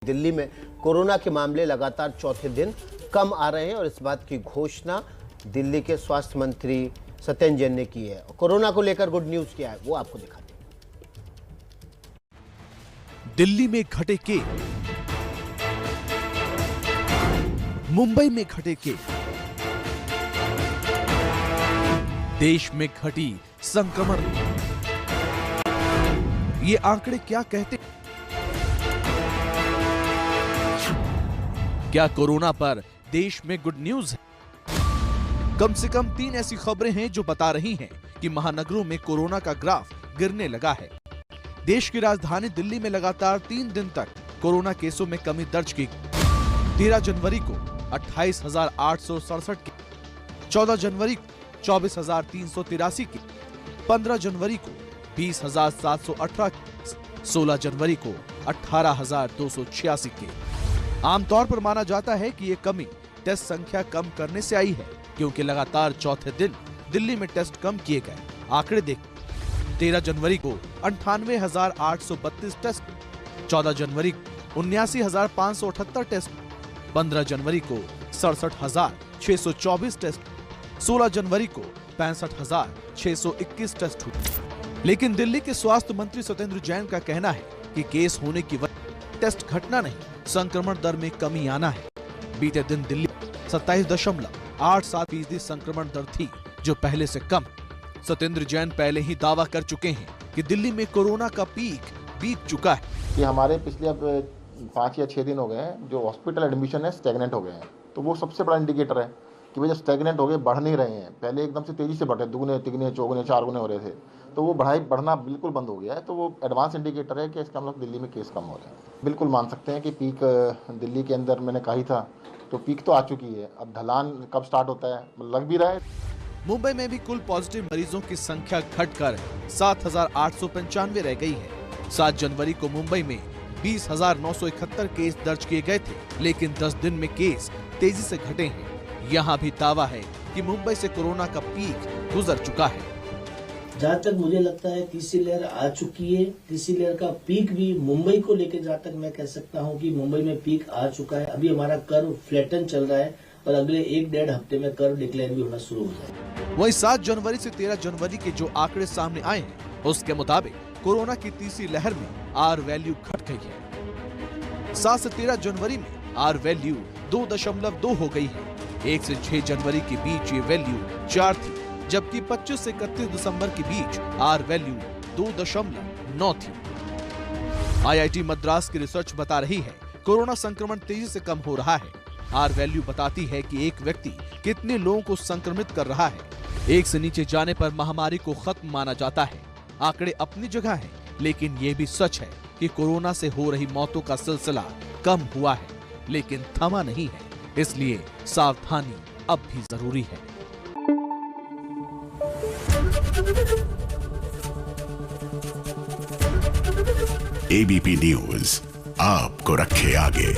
दिल्ली में कोरोना के मामले लगातार चौथे दिन कम आ रहे हैं और इस बात की घोषणा दिल्ली के स्वास्थ्य मंत्री सत्येंद्र जैन ने की है। कोरोना को लेकर गुड न्यूज क्या है वो आपको दिखाते हैं। दिल्ली में घटे केस, मुंबई में घटे केस, देश में घटी संक्रमण। ये आंकड़े क्या कहते हैं? क्या कोरोना पर देश में गुड न्यूज है? कम से कम 3 ऐसी खबरें हैं जो बता रही हैं कि महानगरों में कोरोना का ग्राफ गिरने लगा है। देश की राजधानी दिल्ली में लगातार 3 दिन तक कोरोना केसों में कमी दर्ज की। 13 जनवरी को 28,867 के, 14 जनवरी को 24,383 के, 15 जनवरी को 20,718 के, 16 जनवरी को 18,286 के। आमतौर पर माना जाता है कि ये कमी टेस्ट संख्या कम करने से आई है, क्योंकि लगातार चौथे दिन दिल्ली में टेस्ट कम किए गए। आंकड़े देख 13 जनवरी को 98,832 टेस्ट, 14 जनवरी को 79,578 टेस्ट, 15 जनवरी को 67,624 टेस्ट, 16 जनवरी को 65,621 टेस्ट हुए। लेकिन दिल्ली के स्वास्थ्य मंत्री सत्येंद्र जैन का कहना है कि केस होने की वजह टेस्ट घटना नहीं, संक्रमण दर में कमी आना है। बीते दिन दिल्ली 27.87% संक्रमण दर थी, जो पहले से कम। सत्येंद्र जैन पहले ही दावा कर चुके हैं कि दिल्ली में कोरोना का पीक बीत चुका है। कि हमारे पिछले अब 5 या 6 दिन हो गए हैं जो हॉस्पिटल एडमिशन है स्टैग्नेंट हो गए हैं, तो वो सबसे बड़ा इंडिकेटर है कि भाई जब स्टैग्नेंट हो गए, बढ़ नहीं रहे हैं। पहले एकदम से तेजी से बढ़ रहे, दुगुने तिगुने चौगुने 4 गुने हो रहे थे, तो वो बढ़ना बिल्कुल बंद हो गया है। तो वो एडवांस इंडिकेटर है कि इसका मतलब दिल्ली में केस कम हो रहे हैं। बिल्कुल मान सकते हैं कि पीक दिल्ली के अंदर मैंने कहा ही था, तो पीक तो आ चुकी है। अब ढलान कब स्टार्ट होता है लग भी रहा है। मुंबई में भी कुल पॉजिटिव मरीजों की संख्या घटकर 7,895 रह गई है। 7 जनवरी को मुंबई में 20,971 केस दर्ज किए गए थे, लेकिन 10 दिन में केस तेजी से घटे हैं। यहाँ भी दावा है कि मुंबई से कोरोना का पीक गुजर चुका है। जहाँ तक मुझे लगता है तीसरी लहर आ चुकी है। तीसरी लहर का पीक भी मुंबई को लेकर जहाँ तक मैं कह सकता हूँ कि मुंबई में पीक आ चुका है। अभी हमारा कर्व फ्लैटन चल रहा है और अगले 1-1.5 हफ्ते में कर्व डिक्लाइन भी होना शुरू हो जाएगा। वहीं 7 जनवरी से 13 जनवरी के जो आंकड़े सामने आए हैं, उसके मुताबिक कोरोना की तीसरी लहर में आर वैल्यू घट गई है। 7 से 13 जनवरी में आर वैल्यू 2.2 हो गई है। 1 से 6 जनवरी के बीच ये वैल्यू 4 थी, जबकि 25 से 31 दिसंबर के बीच आर वैल्यू 2.9 थी। IIT मद्रास की रिसर्च बता रही है कोरोना संक्रमण तेजी से कम हो रहा है। आर वैल्यू बताती है कि एक व्यक्ति कितने लोगों को संक्रमित कर रहा है। 1 से नीचे जाने पर महामारी को खत्म माना जाता है। आंकड़े अपनी जगह हैं, लेकिन ये भी सच है कि कोरोना से हो रही मौतों का सिलसिला कम हुआ है, लेकिन थमा नहीं है। इसलिए सावधानी अब भी जरूरी है। ABP न्यूज आपको रखे आगे।